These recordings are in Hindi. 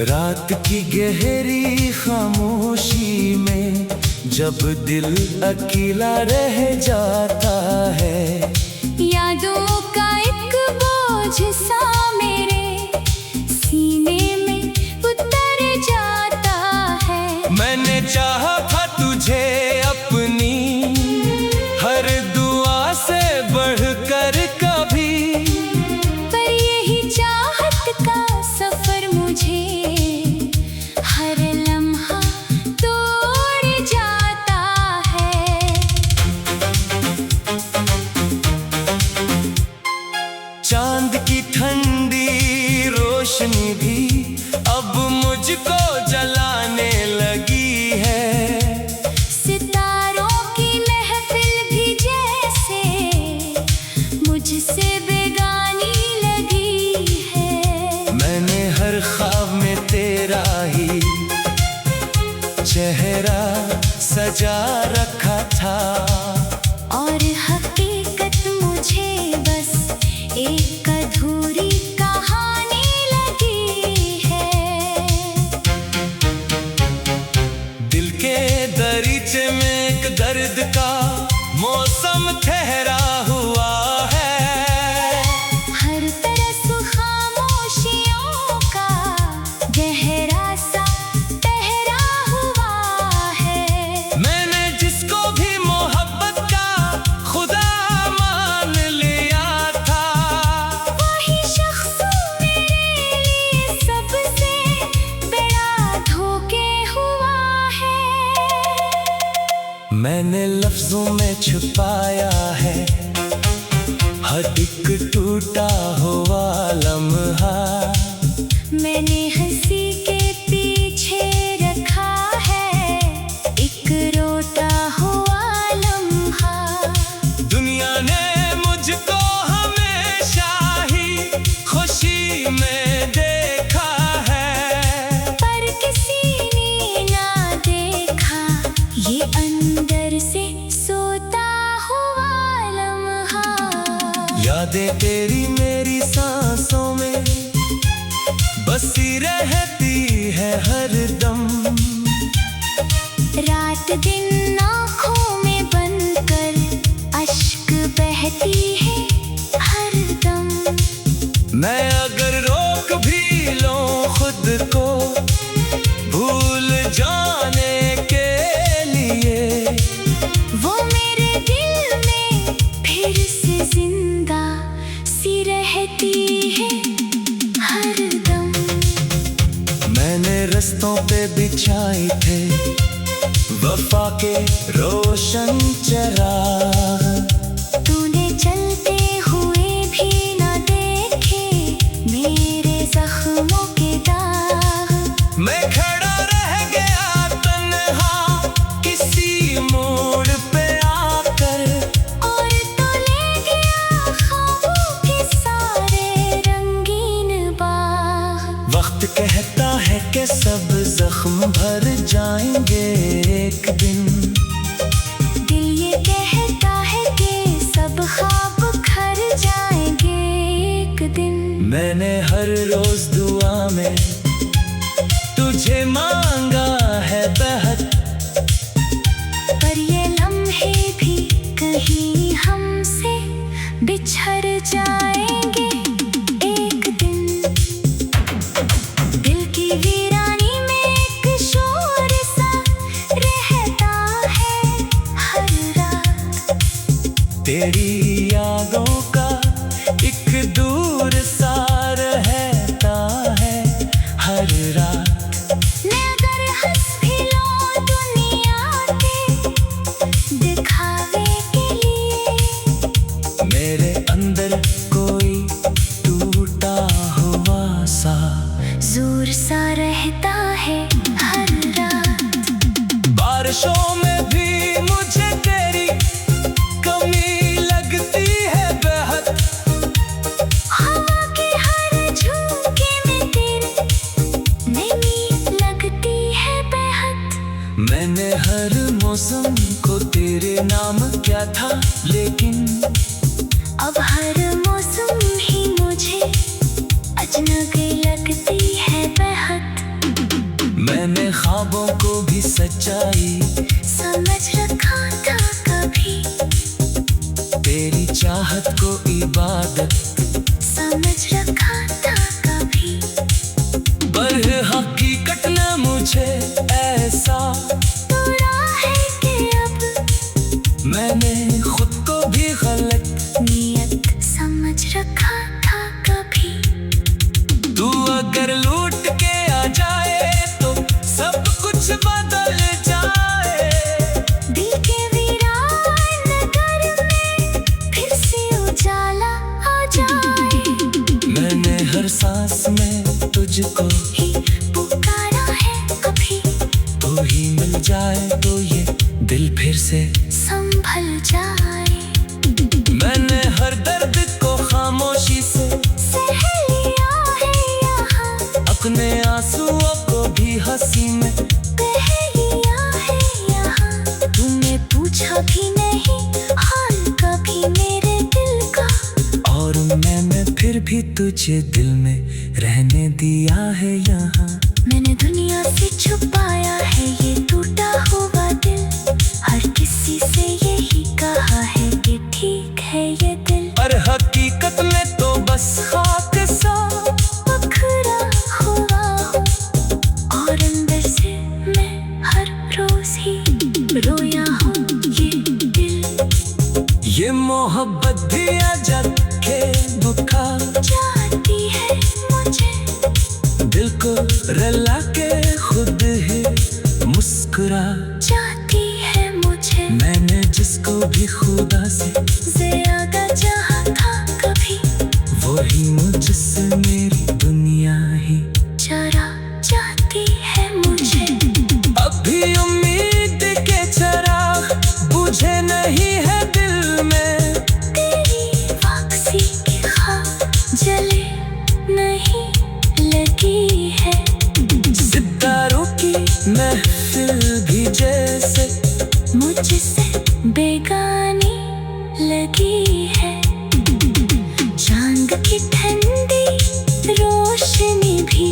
रात की गहरी खामोशी में जब दिल अकेला रह जाता है, यादों का एक बोझ सा मेरे सीने में उतर जाता है। मैंने चाहा था तुझे अपनी हर दुआ से बढ़कर कभी, पर यही चाहत का सफर मुझे हर लम्हा तोड़ जाता है। चांद की ठंडी रोशनी भी अब मुझको जलाने लगी है, सितारों की महफिल भी जैसे मुझसे बेगानी लगी है। मैंने हर ख्वाब में तेरा ही चेहरा सजा रखा था, और हकीकत मुझे बस एक अधूरी कहानी लगी है। दिल के दरीचे में एक दर्द का मौसम ठहरा हुआ है, हर तरफ खामोशियों का गहरा सा ठहरा हुआ है। मैंने जिसको भी मोहब्बत का खुदा मान लिया था, वही शख्स मेरे लिए सबसे बड़ा धोखे हुआ है। मैंने लफ्जों में छुपाया है हर एक टूटा हुआ लम्हा, मैंने हंसी के पीछे रखा है एक रोता हुआ लम्हा। दुनिया ने मुझको हमेशा ही खुशी में देखा है, पर किसी ने ना देखा ये अंदर से सोता हुआ लम्हा। यादें तेरी मेरी सांसों में बसी रहती है हर दम, रात दिन आँखों में बनकर अश्क बहती है हर दम। मैं अगर रोक भी लूं खुद को भूल जाने के लिए, वो मेरे दिल में फिर से जिंदा सी रहती है हर दम। मैंने रस्तों पे बिछाए थे वफा के रोशन चराग, तूने चलते हुए भी ना देखे मेरे जख्मों के दाग। मैं खड़ा रह गया तन्हा किसी मोड़ पे आकर, और तो ले गया ख्वाबों के सारे रंगीन बाग। वक्त कहता है कि सब जख्म भर जाएंगे एक दिन, दिल ये कहता है कि सब ख्वाब खर जाएंगे एक दिन। मैंने हर रोज दुआ में तुझे मांगा है बेहद, पर ये लम्हे भी कहीं हमसे बिछड़ जाएंगे एक दिन। दिल की वीरानी में एक शोर सा रहता है हर रात, तेरी यादों का एक दूर सा रहता है हर रात। मैं अगर हंस भी लूं दुनिया के दिखावे के लिए, मेरे अंदर कोई टूटा हुआ सा जोर सा रहता है हर रात। बारिशों में भी मुझे तेरी कमी लगती है बेहद, हवा के हर झोंके में तेरी नमी लगती है बेहद। मैंने हर मौसम को तेरे नाम किया था, लेकिन अब हर मौसम ही मुझे अजनबी लगती है बेहद। मैंने ख्वाबों को भी सच्चाई समझ रखा था कभी, तेरी चाहत को इबादत समझ रखा था कभी। पर हकीकत ने मुझे ऐसा तोड़ा है कि अब मैंने खुद को भी गलत नियत समझ रखा था कभी। तू अगर लूट के आ जाए तो सब कुछ बदल जाए। दिल के वीरान नगर में फिर से उजाला आ जाए। मैंने हर सांस में तुझको ही पुकारा है अभी, तू ही मिल जाए तो ये दिल फिर से संभल जाए। मैंने हर दर्द को खामोशी से सह लिया है यहाँ, अपने आंसुओं को भी हंसी में कह लिया है यहाँ। तूने पूछा भी नहीं हाल कभी मेरे दिल का, और मैंने फिर भी तुझे दिल में रहने दिया है यहाँ। मैंने दुनिया से छुपाया है ये टूटा हुआ दिल, हर किसी से यही कहा है कि ठीक है ये दिल। पर हकीकत में तो बस खाक सा बखरा हुआ हूँ, और अंदर से मैं हर रोज ही रोया हूँ ये दिल। ये मोहब्बत भी अजब के दुखा जाती है मुझे, दिल को रुला के खुद ही मुस्कुरा जाती है मुझे। मैंने जिसको भी खुदा से ज्यादा चाहा था कभी, वही मुझसे मेरी दुनिया ही चरा जाती है मुझे। अब भी उम्मीद के चिराग बुझे नहीं है दिल में। तेरी वापसी की ख्वाब जले नहीं लगी है, सितारों की महफिल भी जैसे मुझसे बेगानी लगी है। चांद की ठंडी रोशनी भी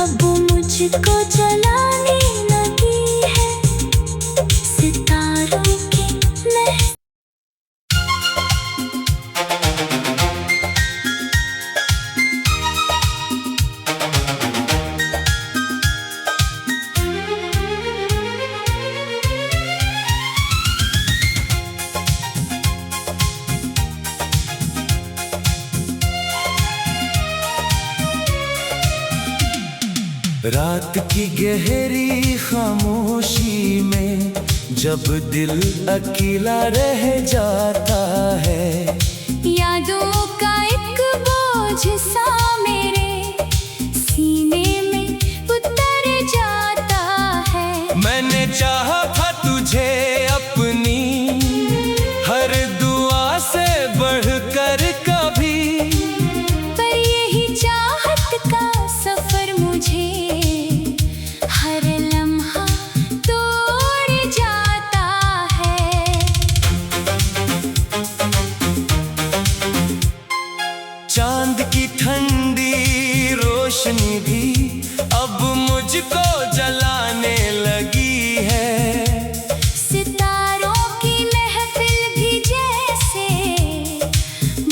अब मुझको जलाने लगी है। सितारों की महफिल रात की गहरी खामोशी में जब दिल अकेला रह जाता है, यादों का एक बोझ सा मेरे सीने में उतर जाता है। मैंने चाहा था तुझे अपनी हर दुआ से बढ़कर कभी, पर यही चाहत का सफर मुझे हर लम्हा तोड़ जाता है। चांद की ठंडी रोशनी भी अब मुझको जलाने लगी है। सितारों की महफिल भी जैसे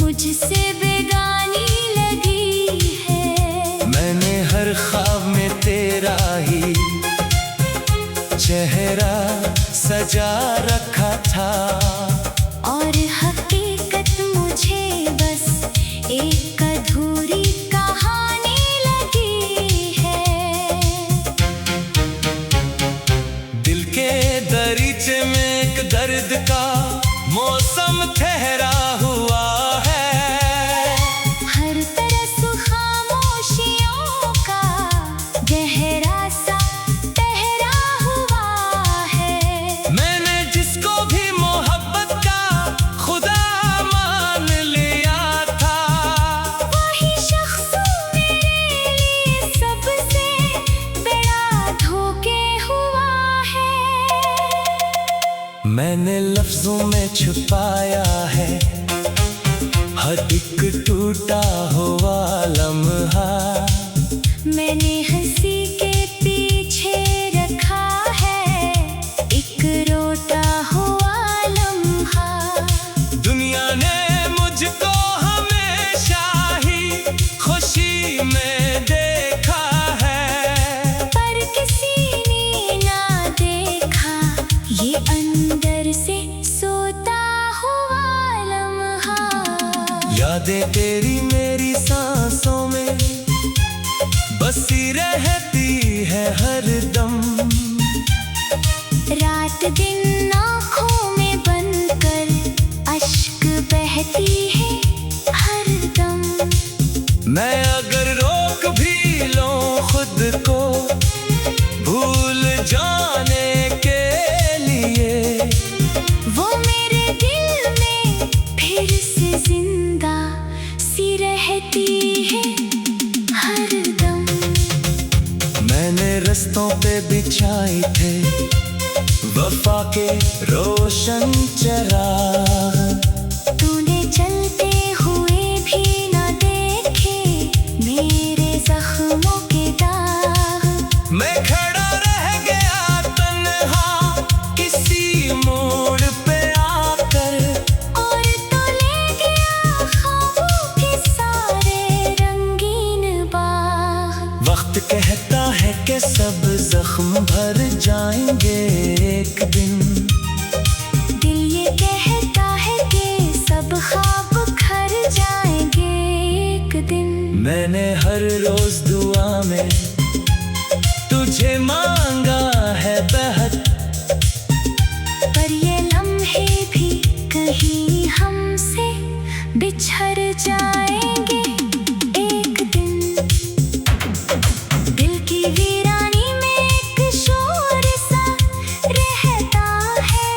मुझसे बेगानी लगी है। मैंने हर ख्वाब में तेरा ही चेहरा सजा रखा था, और हकीकत मुझे बस एक अधूरी कहानी लगी है। दिल के दरीचे में एक दर्द का मौसम ठहरा हुआ है। हर तरफ खामोशियों का गहरा सा ठहरा हुआ है। मैंने जिसको भी मोहब्बत का खुदा मान लिया था, वही शख्स मेरे लिए सबसे बड़ा धोखे हुआ है। मैंने लफ्जों में छुपाया है हर एक टूटा हुआ लम्हा। मैंने हंसी के पीछे यादें तेरी मेरी सांसों में बसी रहती है हर दम। रात दिन आँखों में बनकर अश्क बहती है हर दम। मैं अगर रोक भी लूं खुद को भूल जाने के लिए, वो मेरे दिल में फिर से जिंदा सी रहती है हर दम। मैंने रस्तों पे बिछाए थे वफा के रोशन चराग, तूने चलते हुए भी न देखे मेरे जख्मों के दाग। मैं खड़ा रह गया तन्हा किसी मोड़ पे आकर, और तो ले गया ख्वाबों के सारे रंगीन बाग। वक्त कहता है कि सब जख्म भर जाएंगे एक दिन, दिल ये कहता है कि सब ख्वाब खर जाएंगे एक दिन। मैंने हर रोज दुआ में तुझे मांगा है बेहद, पर ये लम्हे भी कहीं हमसे बिछड़ जाएंगे एक दिन। दिल की वीरानी में एक शोर सा रहता है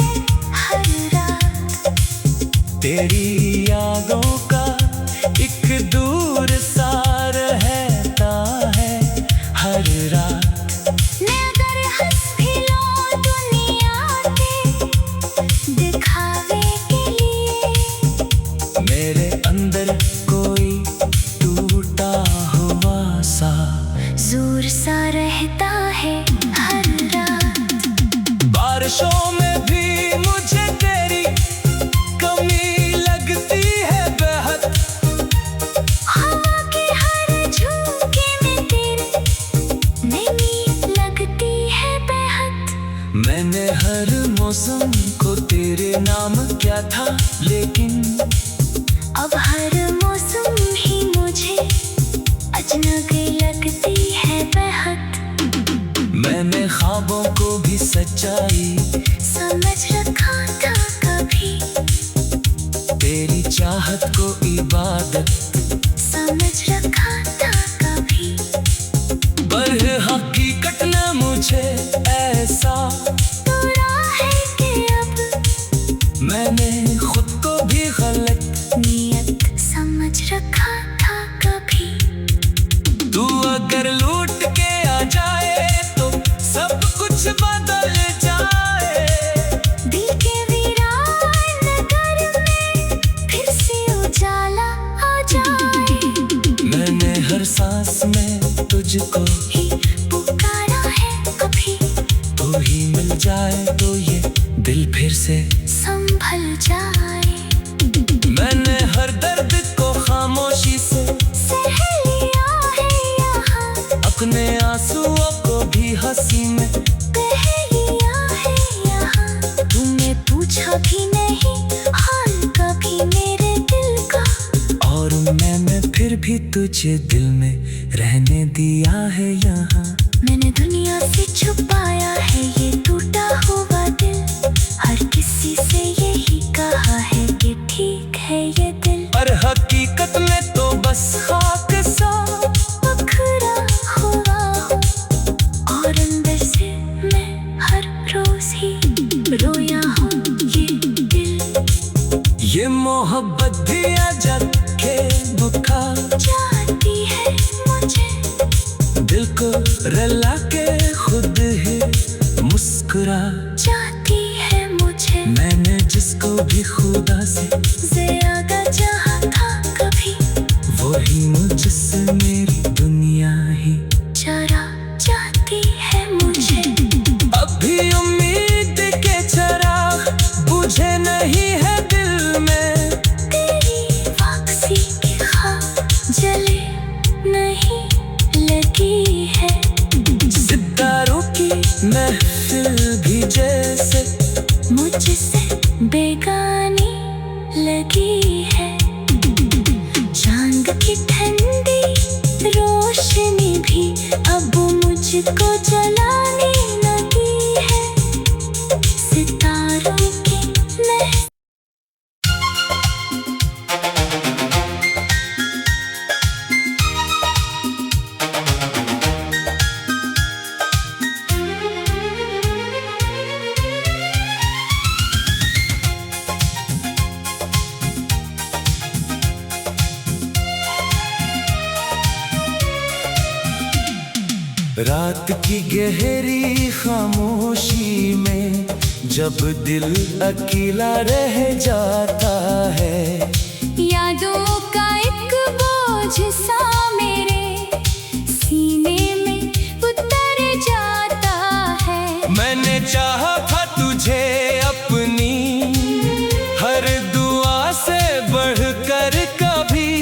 हर रात, तेरी यादों का एक दूर सा रहता है हर रात। मैं अगर हंस भी लूं दुनिया के दिखावे के लिए, मेरे अंदर कोई टूटा हुआ सा जोर सा रहता है हर रात। बारिशों में भी मुझे तेरी कमी लगती है बेहद, हवा के हर झोंके में तेरी नमी लगती है बेहद। मैंने हर मौसम को तेरे नाम किया था, लेकिन अब हर मौसम ही मुझे अजनबी लगती है बेहद। मैंने ख्वाबों को भी सच्चाई समझ रखा था कभी, तेरी चाहत को इबादत, समझ रखा था कभी। पर हकीकत ने मुझे ऐसा तोड़ा है कि अब मैंने खुद को भी गलत नियत समझ रखा था कभी। तू अगर लूट के आ जाए तो सब कुछ बदल जाए, दिल के वीरान नगर में फिर से उजाला आ जाए। मैंने हर सांस में तुझको ही पुकारा है कभी, तू ही मिल जाए तो ये दिल फिर से संभल जाए। मैंने हर दर्द को खामोशी से सह लिया है यहाँ, अपने आंसुओं को भी हंसी में कह लिया है यहाँ। तूने पूछा भी नहीं हाल कभी मेरे दिल का, और मैंने फिर भी तुझे दिल में रहने दिया है यहाँ। मैंने दुनिया से छुपाया है ये टूटा हुआ दिल, हर किसी से यही कहा है कि ठीक है ये दिल। पर हकीकत में तो बस खाक सा बखरा हुआ हूँ, और अंदर से मैं हर रोज ही रोया हूँ ये दिल। ये मोहब्बत भी अजब के बुखा जाती है मुझे, दिल को रला के खुद ही मुस्कुरा जाती है मुझे। मैंने जिसको भी खुदा से ज्यादा चाहा था कभी, वही मुझसे मेरी दुनिया ही चरा जाती है मुझे। अब भी उम्मीद के चिराग बुझे नहीं है दिल में, तेरी वापसी की ख्वाब जले नहीं लगी है। सितारों की महफिल भी जैसे मुझसे बेगानी लगी है। मुझको जलाने लगी है सितारों की महक। रात की गहरी खामोशी में जब दिल अकेला रह जाता है, यादों का एक बोझ सा मेरे सीने में उतर जाता है। मैंने चाहा था तुझे अपनी हर दुआ से बढ़कर कभी,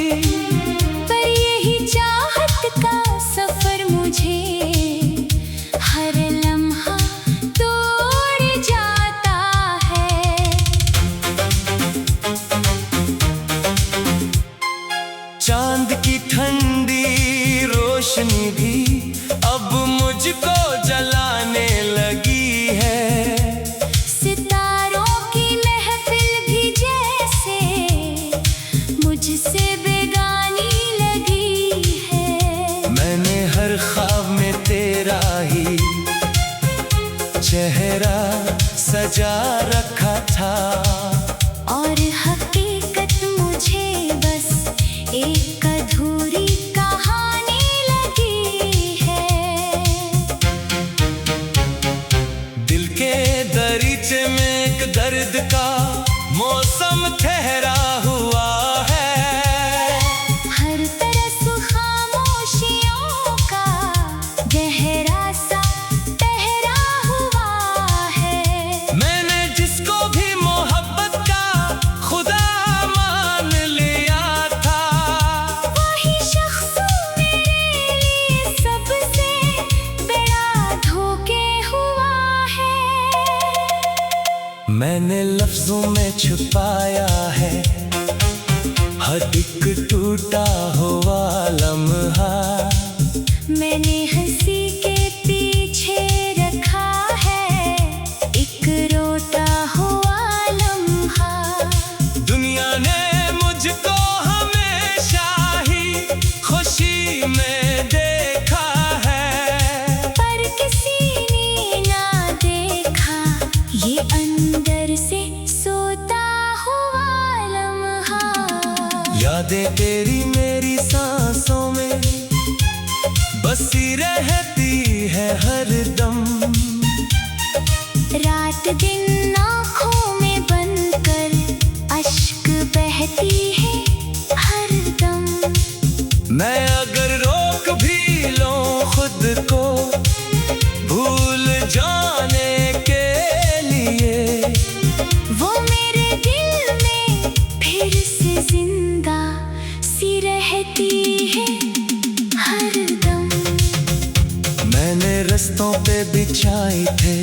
पर यही चाहत का सफर मुझे हर लम्हा तोड़ जाता है। चांद की ठंडी रोशनी भी अब मुझको जलाने लगी है। सितारों की महफिल भी जैसे मुझसे बेगानी लगी है। मैंने हर ख्वाब में तेरा ही चेहरा सजा रखा था, और हकीकत मुझे बस एक अधूरी कहानी लगी है। दिल के दरीचे में एक दर्द का मौसम ठहरा हुआ है। हर तरफ खामोशियों का गहरा सा ठहरा हुआ है। मैंने जिसको भी मोहब्बत का खुदा मान लिया था, वही शख्स मेरे लिए सबसे बड़ा धोखे हुआ है। मैंने लफ्जों में छुपाया है हर एक टूटा हुआ लम्हा। मैंने हंसी के पीछे रखा है एक रोता हुआ लम्हा। दुनिया ने मुझको हमेशा ही खुशी में देखा है, पर किसी ने ना देखा ये अंदर से सोता हुआ लम्हा। यादें तेरी मेरी सांसों में बसी रहती है हर दम। रात दिन आँखों में बनकर अश्क बहती है हर दम। मैं अगर रोक भी लूं खुद को भूल जाने के लिए, वो मेरे दिल में फिर से जिंदा सी रहती है हर दम। मैंने रस्तों पे बिछाए थे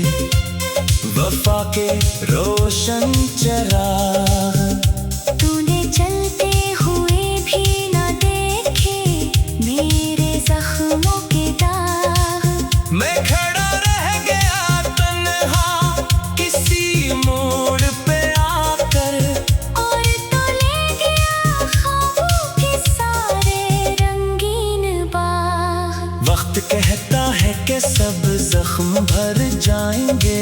वफा के रोशन चराग। तूने चलते हुए भी ना देखे मेरे जख्मों के दाग। मैं खड़ा रह गया तन्हा किसी मोड़ पे आकर, और तो ले गया ख्वाबों के सारे रंगीन बाग। वक्त कहता है कि सब जख्म भर जाएंगे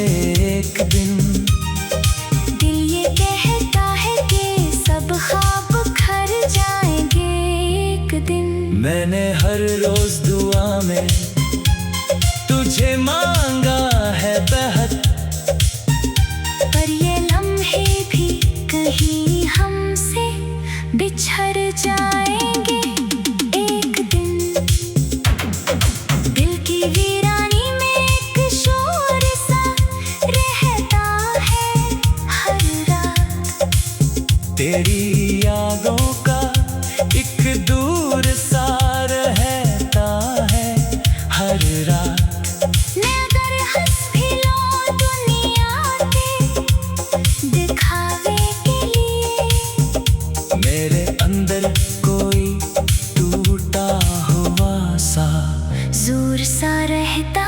एक दिन। दिल ये कहता है कि सब ख्वाब खर जाएंगे एक दिन। मैंने हर रोज दुआ में तुझे मांगा है बेहद, पर ये लम्हे भी कहीं हमसे बिछड़ जाएंगे एक दिन। दिल की वीरानी में एक शोर सा रहता है हर रात। तेरी यादों का एक दूर सा रहता है हर रात। मैं अगर हंस भी लूं दुनिया के दिखावे के लिए, मेरे अंदर कोई टूटा हुआ सा दूर सा रहता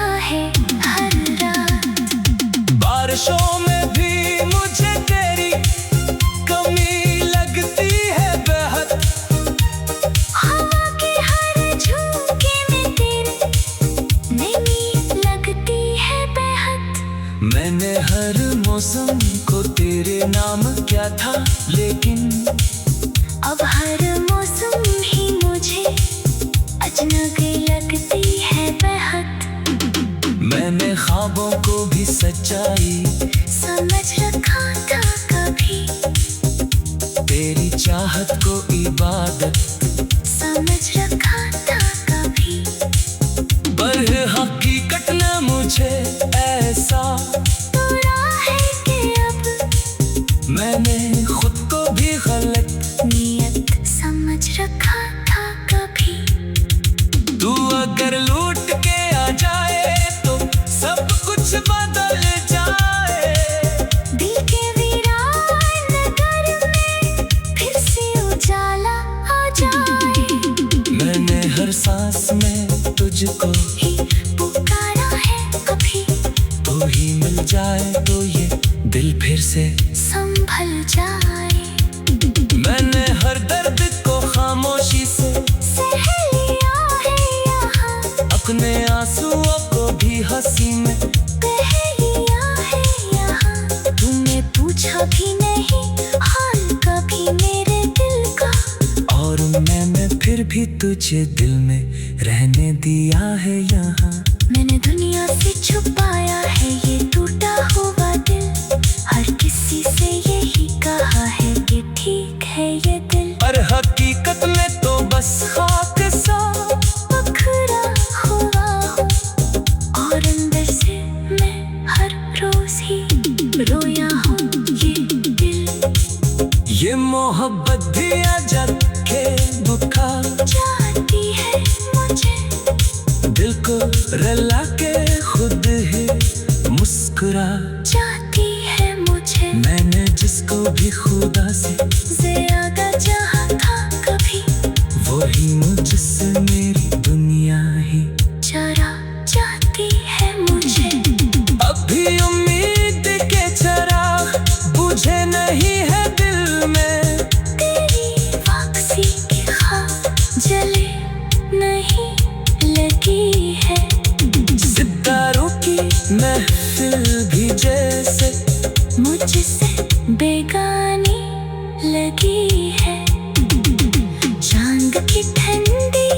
लेकिन अब हर मौसम ही मुझे अजनबी लगती है बेहद। मैंने ख्वाबों को भी सच्चाई समझ रखा था कभी, तेरी चाहत को इबादत समझ रखा था कभी। पर हकीकत ने मुझे ऐसा तोड़ा है कि अब मैंने खुद को भी गलत नियत समझ रखा था कभी। तू अगर लूट के आ जाए तो सब कुछ बदल जाए। दिल के वीरान नगर में फिर से उजाला आ जाए। मैंने हर सांस में तुझको ही पुकारा है अभी, तू ही मिल जाए तो ये दिल फिर से संभल जाए। मैंने हर दर्द को खामोशी से सह लिया है यहाँ, अपने आंसुओं को भी हंसी में कह लिया है यहाँ। तूने पूछा भी नहीं हाल कभी मेरे दिल का, और मैंने फिर भी तुझे दिल में रहने दिया है यहाँ। मैंने दुनिया से छुपाया है ये टूटा हुआ दिल, हर किसी से यही कहा है कि ठीक है ये दिल। पर हकीकत में तो बस खाक सा बखरा हुआ हूँ, और अंदर से मैं हर रोज ही रोया हूँ ये दिल। ये मोहब्बत भी आजाद के दुखा जाती है मुझे, दिल को रला के खुद ही मुस्कुरा जाती है मुझे। मैंने जिसको भी खुदा से ज्यादा चाहा था कभी, वही मुझसे मेरी दुनिया ही चरा जाती है मुझे। अब भी उम्मीद के चिराग बुझे नहीं है दिल में। तेरी वापसी की ख्वाब जले नहीं लगी है, सितारों की महफिल भी जैसे मुझसे बेगानी लगी है। चांद की ठंडी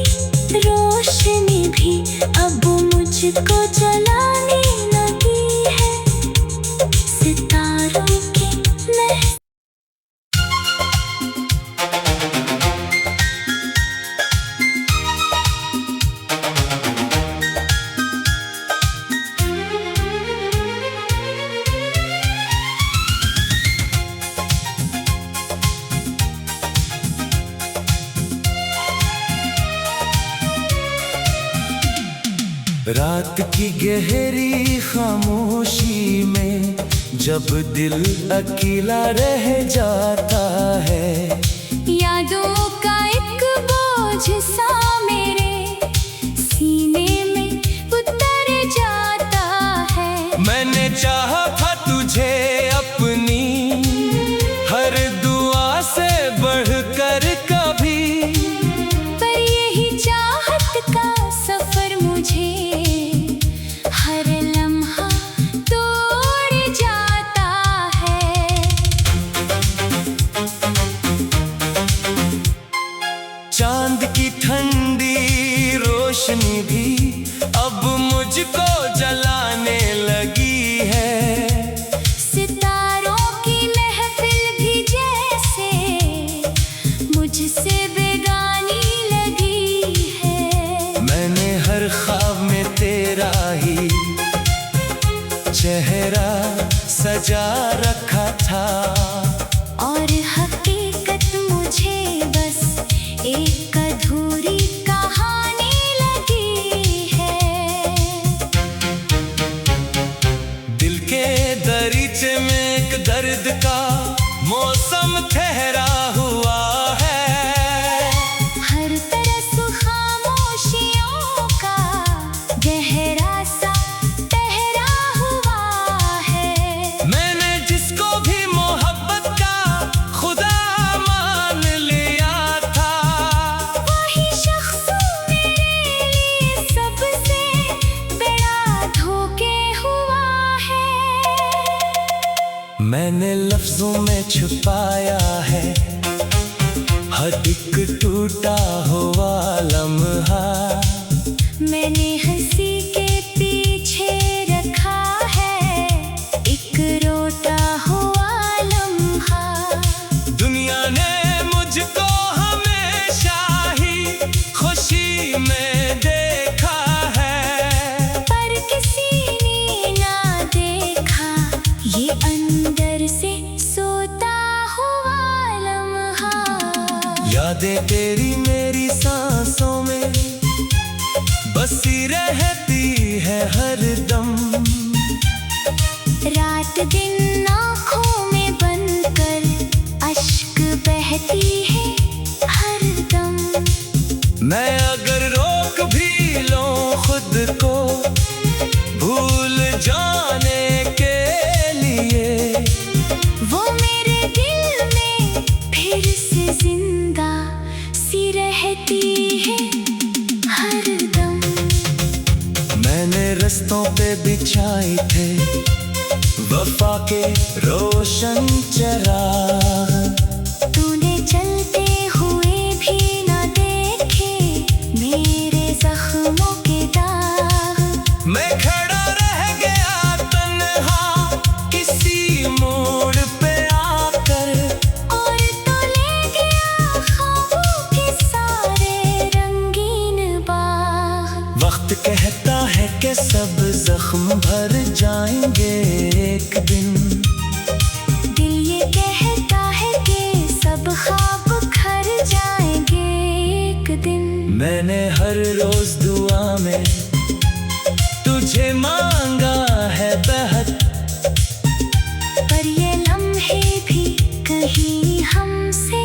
रोशनी भी अब मुझको जलाने लगी है। सितारों की महफिल रात की गहरी खामोशी में जब दिल अकेला रह जाता है, यादों का एक बोझ सा मेरे सीने में उतर जाता है। मैंने चाहा था तुझे अपनी हर दुआ से बढ़कर कभी, पर यही चाहत का सफर मुझे हर लम्हा तोड़ जाता है। चांद की ठंडी रोशनी भी अब मुझको जलाने लगी है। सितारों की महफिल भी जैसे मुझसे बेगानी लगी है। मैंने हर ख्वाब में तेरा ही चेहरा सजा रखा था, और हकीकत मुझे बस एक अधूरी कहानी लगी है। दिल के दरीचे में एक दर्द का मौसम ठहरा हुआ है। हर तरफ खामोशियों का गहरा सा ठहरा हुआ है। मैंने जिसको भी मोहब्बत का खुदा मान लिया था, वही शख्स मेरे लिए सबसे बड़ा धोखे हुआ है। मैंने लफ्जों में छुपाया हर एक टूटा हुआ लम्हा मैंने हंसी के पीछे रखा है एक रोता हुआ लम्हा। दुनिया ने मुझको हमेशा ही खुशी में देखा है, पर किसी ने ना देखा ये अंदर से सोता हुआ लम्हा। यादें तेरी मेरी सांसों में बसी रहती है हर दम, रात दिन आँखों में बनकर अश्क बहती है हर दम। मैं अगर रोक भी लूं खुद को भूल जाने के लिए, वो मेरे दिल में फिर से जिंदा सी रहती है हर दम। मैंने रस्तों पे बिछाए थे वफा के रोशन चराग, तूने चलते हुए भी ना देखे मेरे जख्मों के दाग। मैं खड़ा रह गया तन्हा किसी मोड़ पे आकर, और तो ले गया ख्वाबों के सारे रंगीन बाग। वक्त कहता है कि सब जख्म भर जाएंगे एक दिन, दिल ये कहता है कि सब ख्वाब खर जाएंगे एक दिन। मैंने हर रोज दुआ में तुझे मांगा है बेहद, पर ये लम्हे भी कहीं हमसे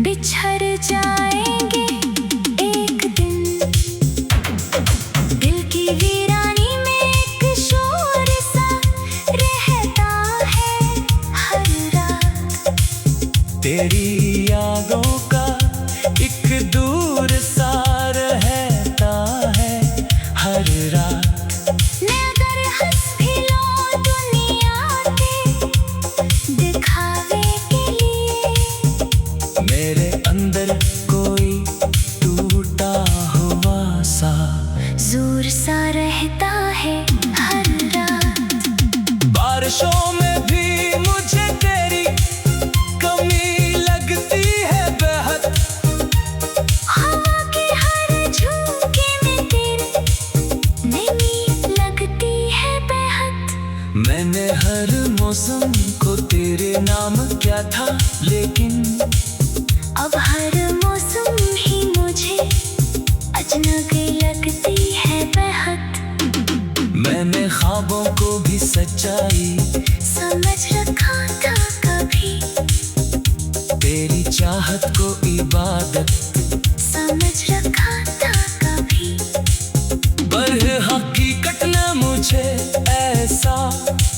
बिछड़ जाएंगे एक दिन। दिल की वीरानी में एक शोर सा रहता है हर रात, तेरी यादों का एक दूर सा रहता है हर रात। मैं अगर हंस भी लूं दुनिया के दिखावे के लिए, मेरे अंदर कोई टूटा हुआ सा जोर सा रहता है हर रात। बारिशों में भी मुझे तेरी कमी लगती है बेहद, हवा के हर झोंके में तेरी नमी लगती है बेहद। मैंने हर मौसम को तेरे नाम किया था, लेकिन अब हर मौसम ही मुझे अजनबी लगती है बेहद। मैंने ख्वाबों को भी सच्चाई समझ रखा था कभी, तेरी चाहत को इबादत, समझ रखा था कभी, पर हकीकत ने मुझे ऐसा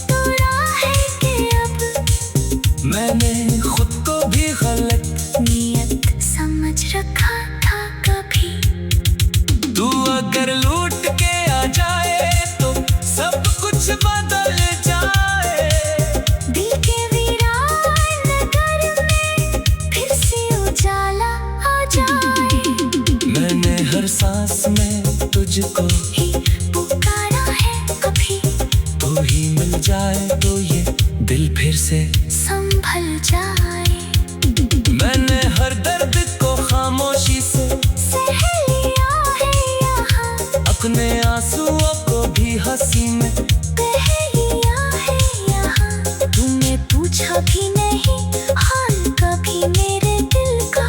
तोड़ा है कि अब मैंने खुद को भी गलत नियत समझ रखा था कभी। तू अगर लूट के आ जाए तो सब कुछ बदल जाए, दिल के वीरान नगर में फिर से उजाला आ जाए। मैंने हर सांस में तुझको ही पुकारा है अभी, तू ही मिल जाए तो ये दिल फिर से संभल जाए। मैंने हर दर्द को खामोशी से सह लिया है यहाँ, अपने आंसुओं को भी हंसी में कह लिया है यहाँ। तुमने पूछा भी नहीं हाल कभी मेरे दिल का,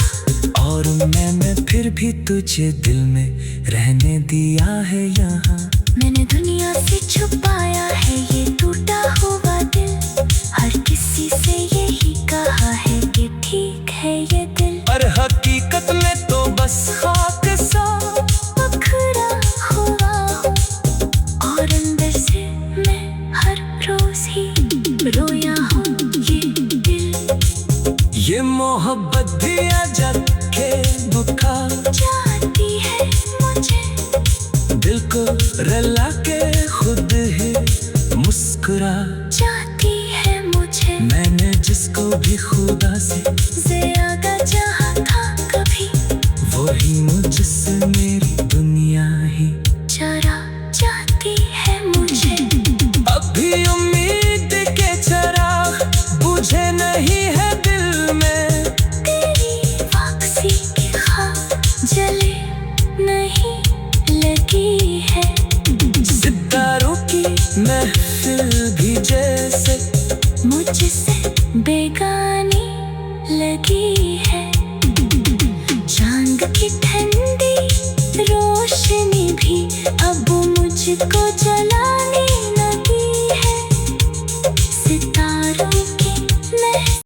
और मैंने फिर भी तुझे दिल में रहने दिया है यहाँ। मैंने दुनिया से छुपाया है ये टूटा हुआ दिल, हर किसी से यही कहा है कि ठीक है ये दिल, पर हकीकत में तो बस खाक सा बखरा हुआ हूँ। और अंदर से मैं हर रोज ही रोया हूँ ये दिल। ये मोहब्बत भी अजब के दुखा जाती है मुझे, दिल को रला के खुद ही मुस्कुरा जाती है मुझे। मैंने जिसको भी खुदा से ज्यादा चाहा था लगी है। चांद की ठंडी रोशनी भी अब मुझको जला